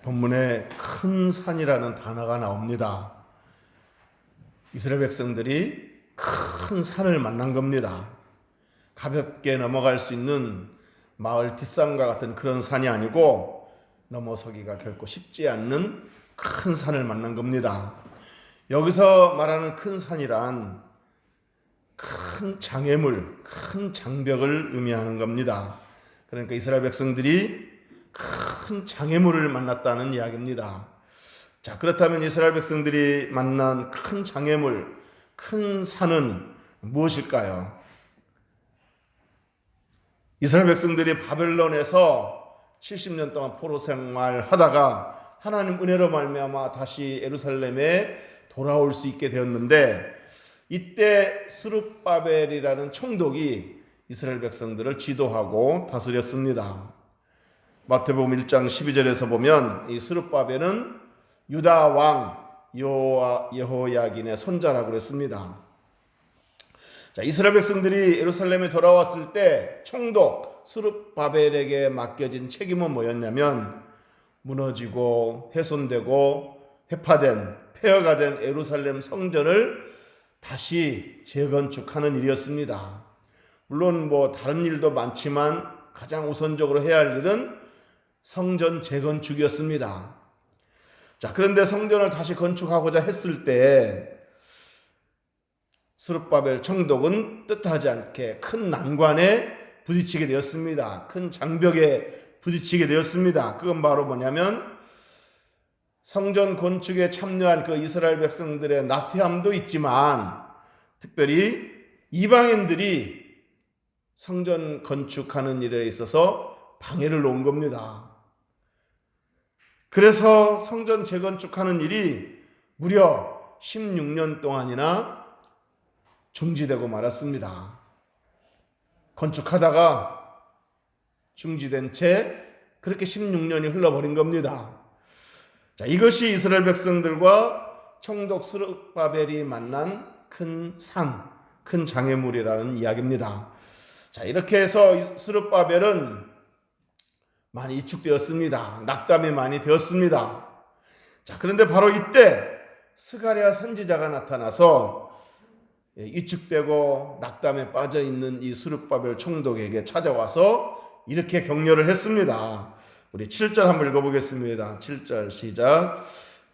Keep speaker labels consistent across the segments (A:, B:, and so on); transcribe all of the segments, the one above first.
A: 본문에 큰 산이라는 단어가 나옵니다. 이스라엘 백성들이 큰 산을 만난 겁니다. 가볍게 넘어갈 수 있는 마을 뒷산과 같은 그런 산이 아니고 넘어서기가 결코 쉽지 않는 큰 산을 만난 겁니다. 여기서 말하는 큰 산이란 큰 장애물, 큰 장벽을 의미하는 겁니다. 그러니까 이스라엘 백성들이 큰 장애물을 만났다는 이야기입니다. 자, 그렇다면 이스라엘 백성들이 만난 큰 장애물, 큰 산은 무엇일까요? 이스라엘 백성들이 바벨론에서 70년 동안 포로 생활하다가 하나님 은혜로 말미암아 다시 예루살렘에 돌아올 수 있게 되었는데, 이때 스룹바벨이라는 총독이 이스라엘 백성들을 지도하고 다스렸습니다. 마태복음 1장 12절에서 보면 이 스룹바벨은 유다 왕 여호야긴의 손자라고 그랬습니다. 자, 이스라엘 백성들이 예루살렘에 돌아왔을 때 총독 스룹바벨에게 맡겨진 책임은 뭐였냐면, 무너지고 훼손되고 회파된 폐허가 된 예루살렘 성전을 다시 재건축하는 일이었습니다. 물론 다른 일도 많지만 가장 우선적으로 해야 할 일은 성전 재건축이었습니다. 자, 그런데 성전을 다시 건축하고자 했을 때 스룹바벨 총독은 뜻하지 않게 큰 난관에 부딪히게 되었습니다. 큰 장벽에 부딪히게 되었습니다. 그건 바로 뭐냐면, 성전 건축에 참여한 그 이스라엘 백성들의 나태함도 있지만 특별히 이방인들이 성전 건축하는 일에 있어서 방해를 놓은 겁니다. 그래서 성전 재건축하는 일이 무려 16년 동안이나 중지되고 말았습니다. 건축하다가 중지된 채 그렇게 16년이 흘러버린 겁니다. 자, 이것이 이스라엘 백성들과 총독 스룹바벨이 만난 큰 산, 큰 장애물이라는 이야기입니다. 자, 이렇게 해서 스룹바벨은 많이 이축되었습니다. 낙담이 많이 되었습니다. 자, 그런데 바로 이때 스가랴 선지자가 나타나서 이축되고 낙담에 빠져 있는 이 스룹바벨 총독에게 찾아와서 이렇게 격려를 했습니다. 우리 7절 한번 읽어보겠습니다. 7절 시작.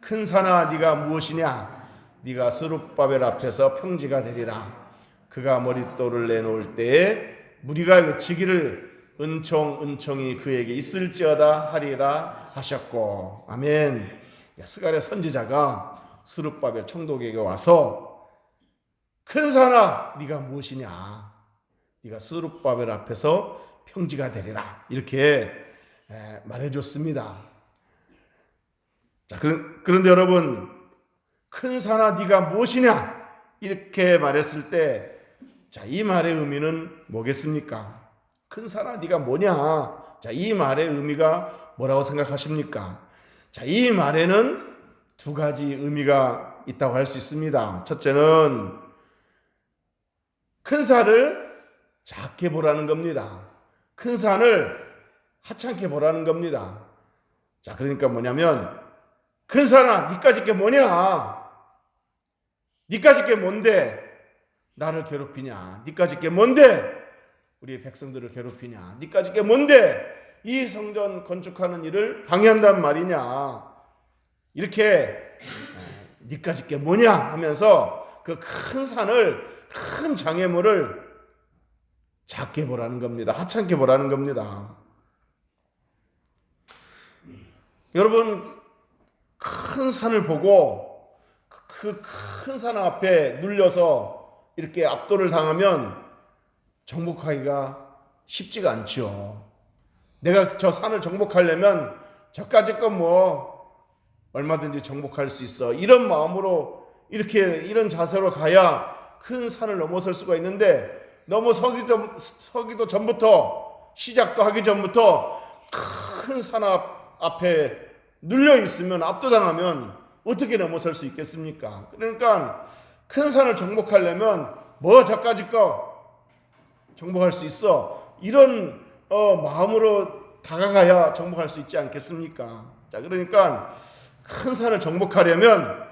A: 큰 산아 네가 무엇이냐? 네가 스룹바벨 앞에서 평지가 되리라. 그가 머릿돌을 내놓을 때에 무리가 외치기를 은총이 그에게 있을지어다 하리라 하셨고. 아멘. 스가랴 선지자가 스룹바벨 총독에게 와서 큰 산아 네가 무엇이냐? 네가 스룹바벨 앞에서 평지가 되리라. 이렇게 말해줬습니다. 자, 그런데 여러분, 큰 산아 네가 무엇이냐? 이렇게 말했을 때, 자, 이 말의 의미는 뭐겠습니까? 큰 산아 네가 뭐냐? 자, 이 말의 의미가 뭐라고 생각하십니까? 자, 이 말에는 두 가지 의미가 있다고 할 수 있습니다. 첫째는 큰 산을 작게 보라는 겁니다. 큰 산을 하찮게 보라는 겁니다. 자, 그러니까 뭐냐면, 큰 산아 니 가질 게 뭐냐? 니 가질 게 뭔데 나를 괴롭히냐? 니 가질 게 뭔데 우리 백성들을 괴롭히냐? 니 가질 게 뭔데 이 성전 건축하는 일을 방해한단 말이냐? 이렇게 니 가질 게 뭐냐 하면서 그 큰 산을, 큰 장애물을 작게 보라는 겁니다. 하찮게 보라는 겁니다. 여러분, 큰 산을 보고 그 큰 산 앞에 눌려서 이렇게 압도를 당하면 정복하기가 쉽지가 않죠. 내가 저 산을 정복하려면 저까지 건 얼마든지 정복할 수 있어. 이런 마음으로 이런 자세로 가야 큰 산을 넘어설 수가 있는데, 넘어서기도 전부터, 시작도 하기 전부터 큰 산 앞에 눌려 있으면, 압도당하면 어떻게 넘어설 수 있겠습니까? 그러니까 큰 산을 정복하려면 저까지 거 정복할 수 있어. 이런 마음으로 다가가야 정복할 수 있지 않겠습니까? 자, 그러니까 큰 산을 정복하려면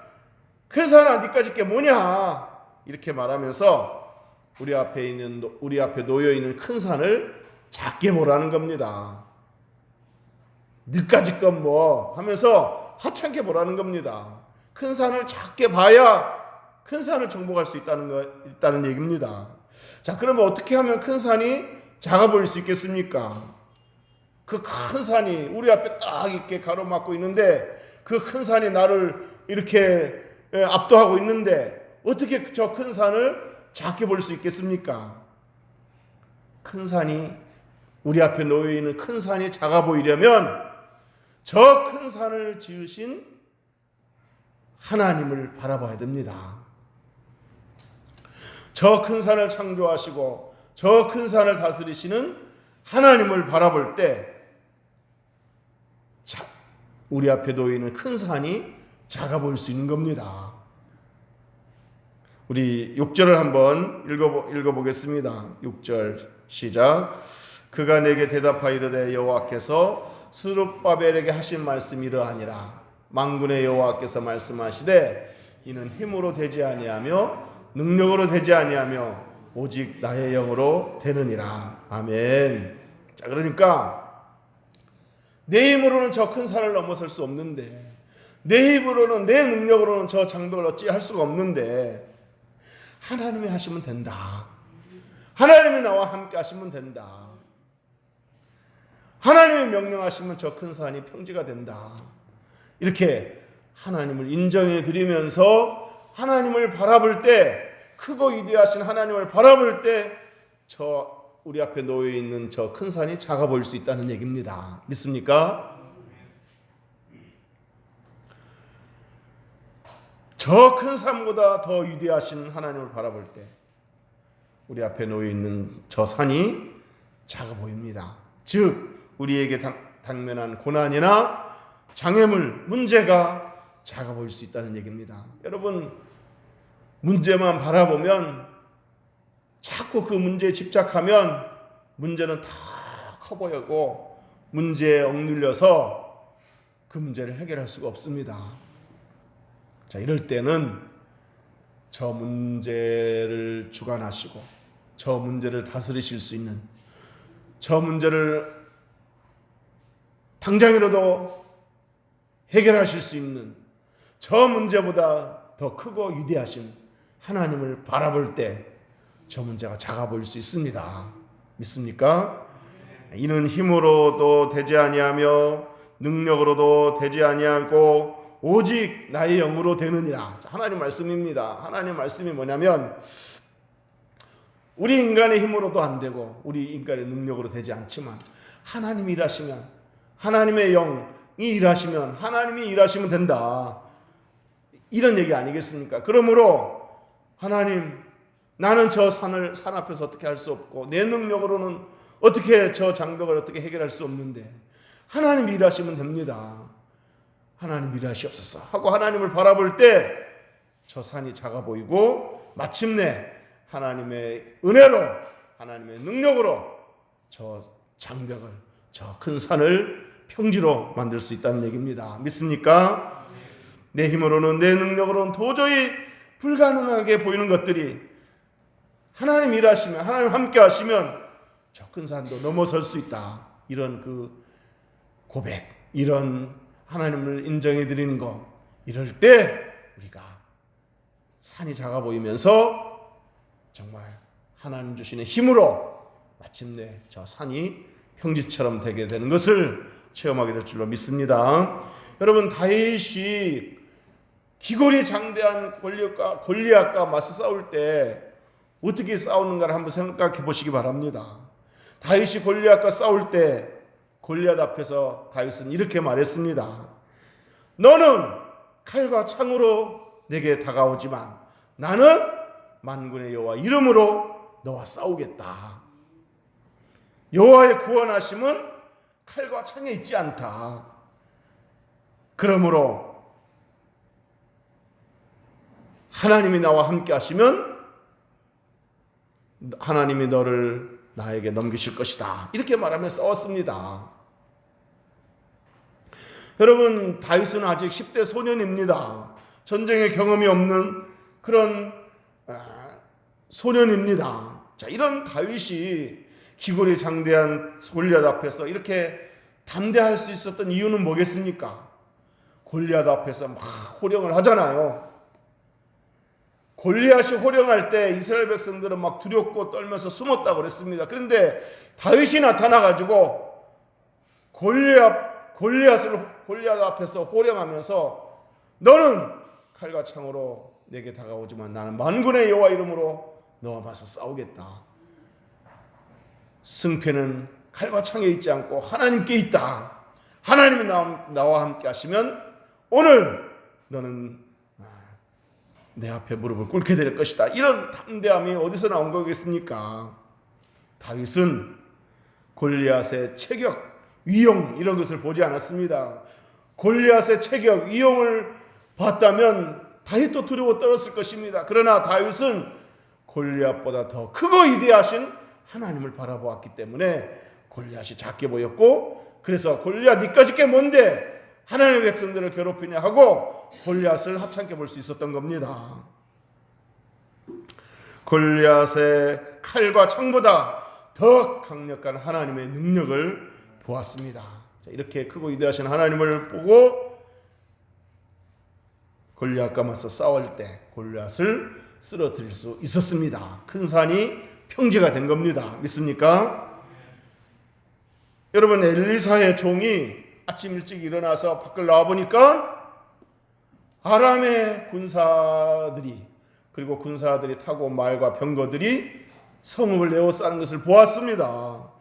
A: 큰 산아 네가 짓게 뭐냐 이렇게 말하면서 우리 앞에 놓여 있는 큰 산을 작게 보라는 겁니다. 네가 짓건 뭐 하면서 하찮게 보라는 겁니다. 큰 산을 작게 봐야 큰 산을 정복할 수 있다는 얘기입니다. 자, 그러면 어떻게 하면 큰 산이 작아 보일 수 있겠습니까? 그 큰 산이 우리 앞에 딱 이렇게 가로막고 있는데 그 큰 산이 나를 이렇게 압도하고 있는데 어떻게 저 큰 산을 작게 볼 수 있겠습니까? 큰 산이 우리 앞에 놓여 있는 큰 산이 작아 보이려면 저 큰 산을 지으신 하나님을 바라봐야 됩니다. 저 큰 산을 창조하시고 저 큰 산을 다스리시는 하나님을 바라볼 때 우리 앞에 놓이는 큰 산이 작아 보일 수 있는 겁니다. 우리 6절을 한번 읽어보겠습니다. 6절 시작. 그가 내게 대답하여 이르되 여호와께서 스룹바벨에게 하신 말씀이 이러하니라. 만군의 여호와께서 말씀하시되 이는 힘으로 되지 아니하며 능력으로 되지 아니하며 오직 나의 영으로 되느니라. 아멘. 자, 그러니까 내 힘으로는 저 큰 산을 넘어설 수 없는데, 내 힘으로는 내 능력으로는 저 장벽을 어찌할 수가 없는데 하나님이 하시면 된다. 하나님이 나와 함께 하시면 된다. 하나님이 명령하시면 저 큰 산이 평지가 된다. 이렇게 하나님을 인정해 드리면서 하나님을 바라볼 때, 크고 위대하신 하나님을 바라볼 때 저 우리 앞에 놓여 있는 저 큰 산이 작아 보일 수 있다는 얘기입니다. 믿습니까? 저 큰 산보다 더 위대하신 하나님을 바라볼 때 우리 앞에 놓여 있는 저 산이 작아 보입니다. 즉 우리에게 당면한 고난이나 장애물, 문제가 작아 보일 수 있다는 얘기입니다. 여러분, 문제만 바라보면 자꾸 그 문제에 집착하면 문제는 다 커 보이고 문제에 억눌려서 그 문제를 해결할 수가 없습니다. 자, 이럴 때는 저 문제를 주관하시고 저 문제를 다스리실 수 있는, 저 문제를 당장이라도 해결하실 수 있는, 저 문제보다 더 크고 위대하신 하나님을 바라볼 때 저 문제가 작아 보일 수 있습니다. 믿습니까? 이는 힘으로도 되지 아니하며 능력으로도 되지 아니하고 오직 나의 영으로 되느니라. 하나님 말씀입니다. 하나님 말씀이 뭐냐면 우리 인간의 힘으로도 안 되고 우리 인간의 능력으로 되지 않지만 하나님이 일하시면, 하나님의 영이 일하시면, 하나님이 일하시면 된다. 이런 얘기 아니겠습니까? 그러므로 하나님, 나는 저 산 앞에서 어떻게 할 수 없고 내 능력으로는 어떻게 저 장벽을 어떻게 해결할 수 없는데 하나님 일하시면 됩니다. 하나님 일하시옵소서 하고 하나님을 바라볼 때 저 산이 작아 보이고 마침내 하나님의 은혜로, 하나님의 능력으로 저 장벽을, 저 큰 산을 평지로 만들 수 있다는 얘기입니다. 믿습니까? 내 힘으로는, 내 능력으로는 도저히 불가능하게 보이는 것들이 하나님 일하시면, 하나님 함께 하시면 저 큰 산도 넘어설 수 있다. 이런 그 고백, 이런 하나님을 인정해 드리는 것, 이럴 때 우리가 산이 작아 보이면서 정말 하나님 주시는 힘으로 마침내 저 산이 평지처럼 되게 되는 것을 체험하게 될 줄로 믿습니다. 여러분, 다윗이 기골이 장대한 골리앗과 맞서 싸울 때 어떻게 싸우는가를 한번 생각해 보시기 바랍니다. 다윗이 골리앗과 싸울 때 골리앗 앞에서 다윗은 이렇게 말했습니다. 너는 칼과 창으로 내게 다가오지만 나는 만군의 여호와 이름으로 너와 싸우겠다. 여호와의 구원하심은 칼과 창에 있지 않다. 그러므로 하나님이 나와 함께 하시면 하나님이 너를 나에게 넘기실 것이다. 이렇게 말하며 싸웠습니다. 여러분, 다윗은 아직 10대 소년입니다. 전쟁의 경험이 없는 그런 소년입니다. 자, 이런 다윗이 기골이 장대한 골리앗 앞에서 이렇게 담대할 수 있었던 이유는 뭐겠습니까? 골리앗 앞에서 막 호령을 하잖아요. 골리앗이 호령할 때 이스라엘 백성들은 막 두렵고 떨면서 숨었다고 그랬습니다. 그런데 다윗이 나타나가지고 골리앗 앞에서 호령하면서 너는 칼과 창으로 내게 다가오지만 나는 만군의 여호와 이름으로 너와 맞서 싸우겠다. 승패는 칼과 창에 있지 않고 하나님께 있다. 하나님이 나와 함께 하시면 오늘 너는 내 앞에 무릎을 꿇게 될 것이다. 이런 담대함이 어디서 나온 거겠습니까? 다윗은 골리앗의 체격, 위용 이런 것을 보지 않았습니다. 골리앗의 체격, 위용을 봤다면 다윗도 두려워 떨었을 것입니다. 그러나 다윗은 골리앗보다 더 크고 위대하신 하나님을 바라보았기 때문에 골리앗이 작게 보였고, 그래서 골리앗 니까지 게 뭔데 하나님의 백성들을 괴롭히냐 하고 골리앗을 하찮게 볼 수 있었던 겁니다. 골리앗의 칼과 창보다 더 강력한 하나님의 능력을 보았습니다. 자, 이렇게 크고 위대하신 하나님을 보고 골리앗과 맞서 싸울 때 골리앗을 쓰러뜨릴 수 있었습니다. 큰 산이 평지가 된 겁니다. 믿습니까? 여러분, 엘리사의 종이 아침 일찍 일어나서 밖을 나와보니까 아람의 군사들이, 그리고 군사들이 타고 온 말과 병거들이 성읍을 에워싸는 것을 보았습니다.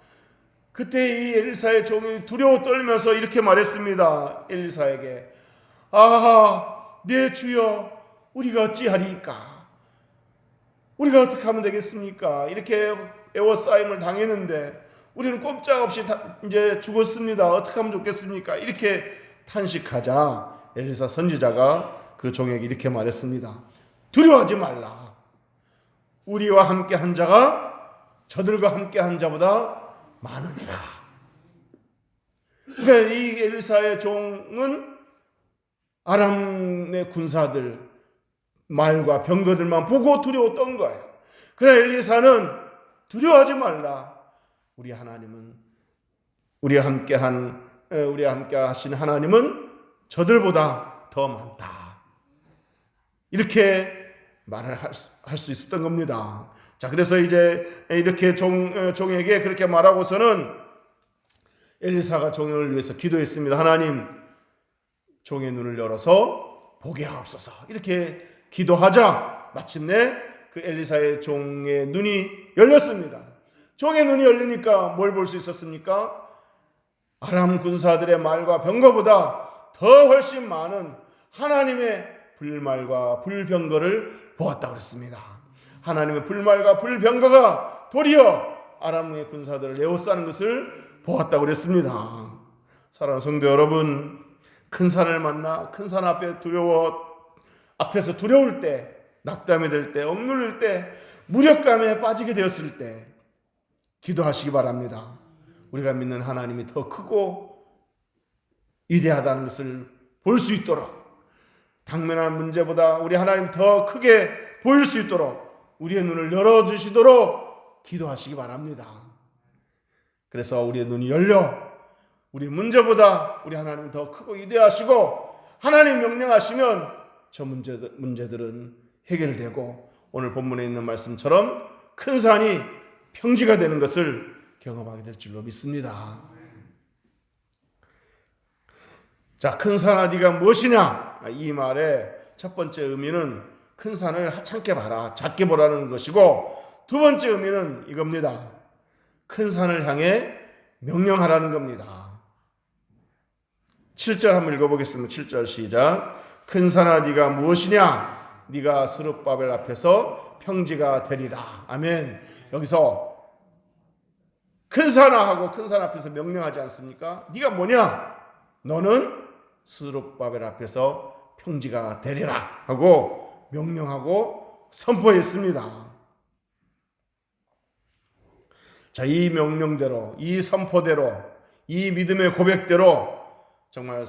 A: 그때 이 엘리사의 종이 두려워 떨면서 이렇게 말했습니다. 엘리사에게, 내 주여, 우리가 어찌하리이까? 우리가 어떻게 하면 되겠습니까? 이렇게 에워싸임을 당했는데 우리는 꼼짝없이 이제 죽었습니다. 어떻게 하면 좋겠습니까? 이렇게 탄식하자 엘리사 선지자가 그 종에게 이렇게 말했습니다. 두려워하지 말라. 우리와 함께 한 자가 저들과 함께 한 자보다 많으니라. 그러니까 이 엘리사의 종은 아람의 군사들, 말과 병거들만 보고 두려웠던 거예요. 그러나 엘리사는 두려워하지 말라. 우리 하나님은, 우리와 함께 하신 하나님은 저들보다 더 많다. 이렇게 말을 할 수 있었던 겁니다. 자, 그래서 이제 이렇게 종에게 그렇게 말하고서는 엘리사가 종을 위해서 기도했습니다. 하나님, 종의 눈을 열어서 보게 하옵소서. 이렇게 기도하자 마침내 그 엘리사의 종의 눈이 열렸습니다. 종의 눈이 열리니까 뭘 볼 수 있었습니까? 아람 군사들의 말과 병거보다 더 훨씬 많은 하나님의 불말과 불병거를 보았다고 그랬습니다. 하나님의 불말과 불병거가 도리어 아람의 군사들을 에워싸는 것을 보았다고 그랬습니다. 사랑하는 성도 여러분, 큰 산을 만나 큰 산 앞에서 두려울 때, 낙담이 될 때, 억눌릴 때, 무력감에 빠지게 되었을 때 기도하시기 바랍니다. 우리가 믿는 하나님이 더 크고 위대하다는 것을 볼 수 있도록, 당면한 문제보다 우리 하나님 더 크게 보일 수 있도록 우리의 눈을 열어주시도록 기도하시기 바랍니다. 그래서 우리의 눈이 열려 우리 문제보다 우리 하나님은 더 크고 위대하시고 하나님 명령하시면 저 문제들은 해결되고 오늘 본문에 있는 말씀처럼 큰 산이 평지가 되는 것을 경험하게 될 줄로 믿습니다. 자, 큰 산아 네가 무엇이냐? 이 말의 첫 번째 의미는 큰 산을 하찮게 봐라, 작게 보라는 것이고, 두 번째 의미는 이겁니다. 큰 산을 향해 명령하라는 겁니다. 7절 한번 읽어보겠습니다. 7절 시작. 큰 산아 네가 무엇이냐? 네가 스룹바벨 앞에서 평지가 되리라. 아멘. 여기서 큰 산아 하고 큰 산 앞에서 명령하지 않습니까? 네가 뭐냐? 너는 스룹바벨 앞에서 평지가 되리라 하고 명령하고 선포했습니다. 자, 이 명령대로, 이 선포대로, 이 믿음의 고백대로 정말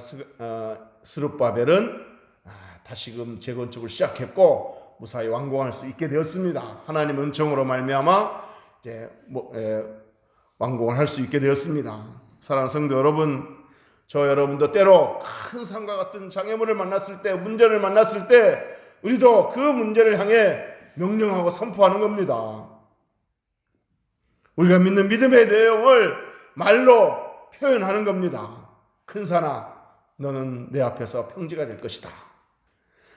A: 스룹바벨은 다시금 재건축을 시작했고 무사히 완공할 수 있게 되었습니다. 하나님 은총으로 말미암아 이제 완공을 할 수 있게 되었습니다. 사랑하는 성도 여러분, 저 여러분도 때로 큰 산과 같은 장애물을 만났을 때, 문제를 만났을 때 우리도 그 문제를 향해 명령하고 선포하는 겁니다. 우리가 믿는 믿음의 내용을 말로 표현하는 겁니다. 큰 산아, 너는 내 앞에서 평지가 될 것이다.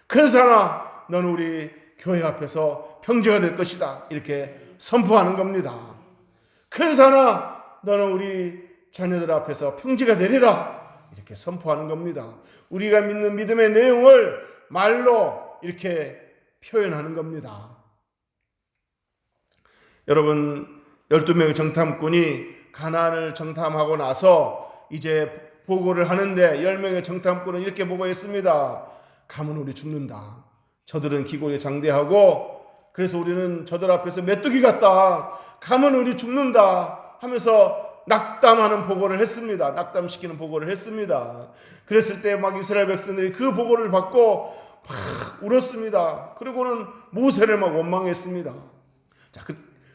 A: 큰 산아, 너는 우리 교회 앞에서 평지가 될 것이다. 이렇게 선포하는 겁니다. 큰 산아, 너는 우리 자녀들 앞에서 평지가 되리라. 이렇게 선포하는 겁니다. 우리가 믿는 믿음의 내용을 말로 이렇게 표현하는 겁니다. 여러분, 12명의 정탐꾼이 가나안을 정탐하고 나서 이제 보고를 하는데 10명의 정탐꾼은 이렇게 보고했습니다. 가면 우리 죽는다. 저들은 기골이 장대하고 그래서 우리는 저들 앞에서 메뚜기 같다. 가면 우리 죽는다 하면서 낙담하는 보고를 했습니다. 낙담시키는 보고를 했습니다. 그랬을 때 막 이스라엘 백성들이 그 보고를 받고 막 울었습니다. 그리고는 모세를 막 원망했습니다. 자,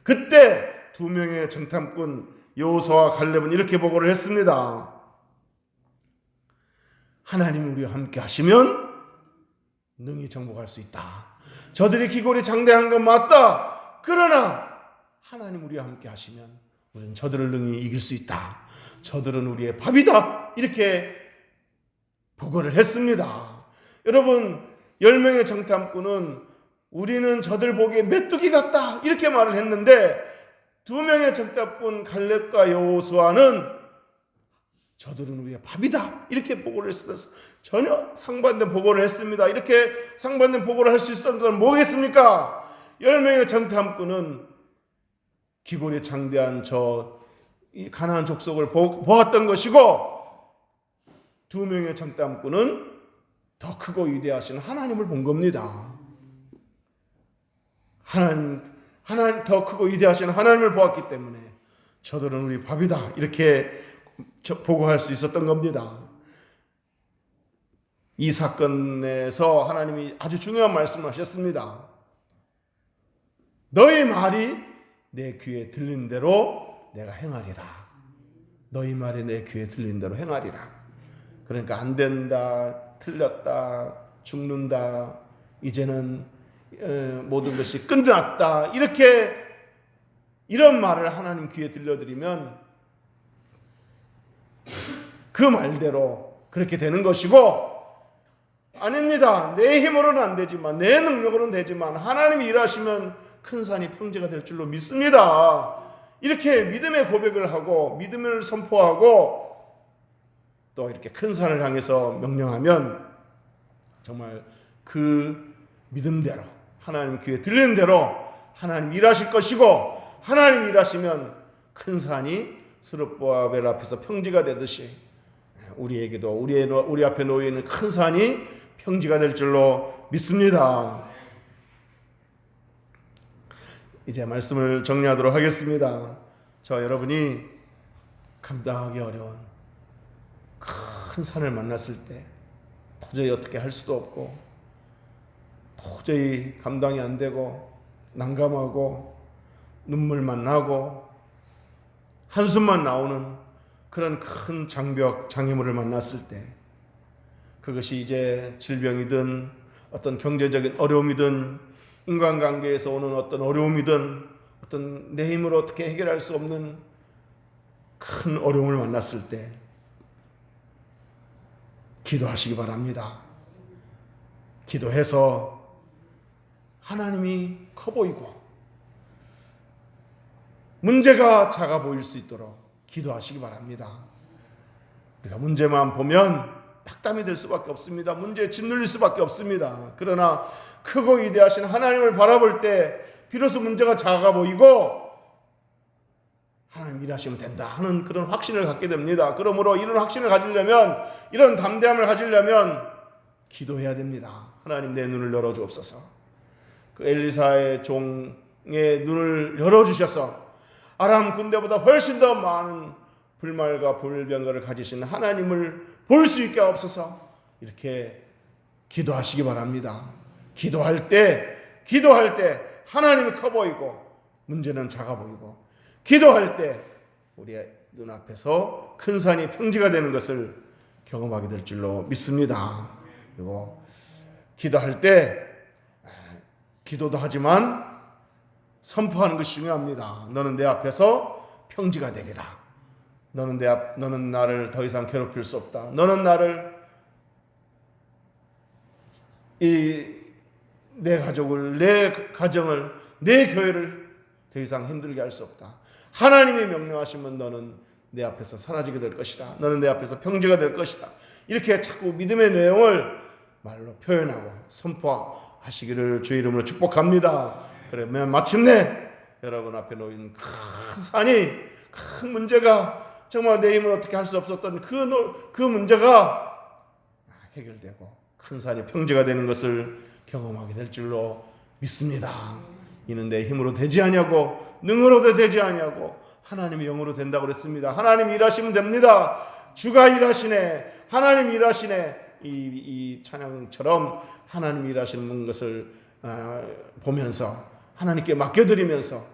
A: 그때 2명의 정탐꾼 여호수아와 갈렙은 이렇게 보고를 했습니다. 하나님이 우리와 함께 하시면 능히 정복할 수 있다. 저들이 기골이 장대한 건 맞다. 그러나 하나님 우리와 함께 하시면 우리는 저들을 능히 이길 수 있다. 저들은 우리의 밥이다. 이렇게 보고를 했습니다. 여러분, 10명의 정탐꾼은 우리는 저들 보기에 메뚜기 같다. 이렇게 말을 했는데 2명의 정탐꾼 갈렙과 여호수아는 저들은 우리의 밥이다. 이렇게 보고를 했으면서 전혀 상반된 보고를 했습니다. 이렇게 상반된 보고를 할 수 있었던 건 뭐겠습니까? 10명의 정탐꾼은 기골이 장대한 이 가나안 족속을 보았던 것이고 2명의 정탐꾼은 더 크고 위대하신 하나님을 본 겁니다. 하나님 더 크고 위대하신 하나님을 보았기 때문에 저들은 우리 밥이다. 이렇게 보고할 수 있었던 겁니다. 이 사건에서 하나님이 아주 중요한 말씀을 하셨습니다. 너희 말이 내 귀에 들린 대로 내가 행하리라. 너희 말이 내 귀에 들린 대로 행하리라. 그러니까 안 된다, 틀렸다, 죽는다, 이제는 모든 것이 끝났다. 이런 말을 하나님 귀에 들려드리면 그 말대로 그렇게 되는 것이고, 아닙니다. 내 힘으로는 안 되지만, 내 능력으로는 되지만 하나님이 일하시면 큰 산이 평지가 될 줄로 믿습니다. 이렇게 믿음의 고백을 하고 믿음을 선포하고 또 이렇게 큰 산을 향해서 명령하면 정말 그 믿음대로 하나님 귀에 들리는 대로 하나님 일하실 것이고, 하나님 일하시면 큰 산이 스룹바벨 앞에서 평지가 되듯이 우리에게도 우리 앞에 놓여 있는 큰 산이 평지가 될 줄로 믿습니다. 이제 말씀을 정리하도록 하겠습니다. 저 여러분이 감당하기 어려운 큰 산을 만났을 때 도저히 어떻게 할 수도 없고 도저히 감당이 안 되고 난감하고 눈물만 나고 한숨만 나오는 그런 큰 장벽, 장애물을 만났을 때, 그것이 이제 질병이든 어떤 경제적인 어려움이든 인간관계에서 오는 어떤 어려움이든 어떤 내 힘으로 어떻게 해결할 수 없는 큰 어려움을 만났을 때 기도하시기 바랍니다. 기도해서 하나님이 커 보이고 문제가 작아 보일 수 있도록 기도하시기 바랍니다. 우리가 문제만 보면 탁담이 될 수밖에 없습니다. 문제에 짓눌릴 수밖에 없습니다. 그러나 크고 위대하신 하나님을 바라볼 때 비로소 문제가 작아 보이고 하나님 일하시면 된다 하는 그런 확신을 갖게 됩니다. 그러므로 이런 확신을 가지려면, 이런 담대함을 가지려면 기도해야 됩니다. 하나님 내 눈을 열어주옵소서. 그 엘리사의 종의 눈을 열어주셔서 아람 군대보다 훨씬 더 많은 불말과 불병거를 가지신 하나님을 볼 수 있게 하옵소서. 이렇게 기도하시기 바랍니다. 기도할 때 하나님이 커 보이고 문제는 작아 보이고, 기도할 때 우리의 눈앞에서 큰 산이 평지가 되는 것을 경험하게 될 줄로 믿습니다. 그리고 기도할 때 기도도 하지만 선포하는 것이 중요합니다. 너는 내 앞에서 평지가 되리라. 너는 나를 더 이상 괴롭힐 수 없다. 너는 나를 내 가족을, 내 가정을, 내 교회를 더 이상 힘들게 할 수 없다. 하나님이 명령하시면 너는 내 앞에서 사라지게 될 것이다. 너는 내 앞에서 평지가 될 것이다. 이렇게 자꾸 믿음의 내용을 말로 표현하고 선포하시기를 주의 이름으로 축복합니다. 그러면 마침내 여러분 앞에 놓인 큰 산이, 큰 문제가, 정말 내 힘으로 어떻게 할 수 없었던 그 문제가 해결되고 큰 산이 평지가 되는 것을 경험하게 될 줄로 믿습니다. 이는 내 힘으로 되지 아니하고 능으로도 되지 아니하고 하나님의 영으로 된다고 그랬습니다. 하나님 일하시면 됩니다. 주가 일하시네, 하나님 일하시네. 이 찬양처럼 하나님 일하시는 것을 보면서 하나님께 맡겨드리면서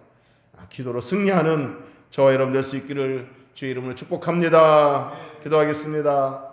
A: 기도로 승리하는 저와 여러분 될 수 있기를 주의 이름으로 축복합니다. 기도하겠습니다.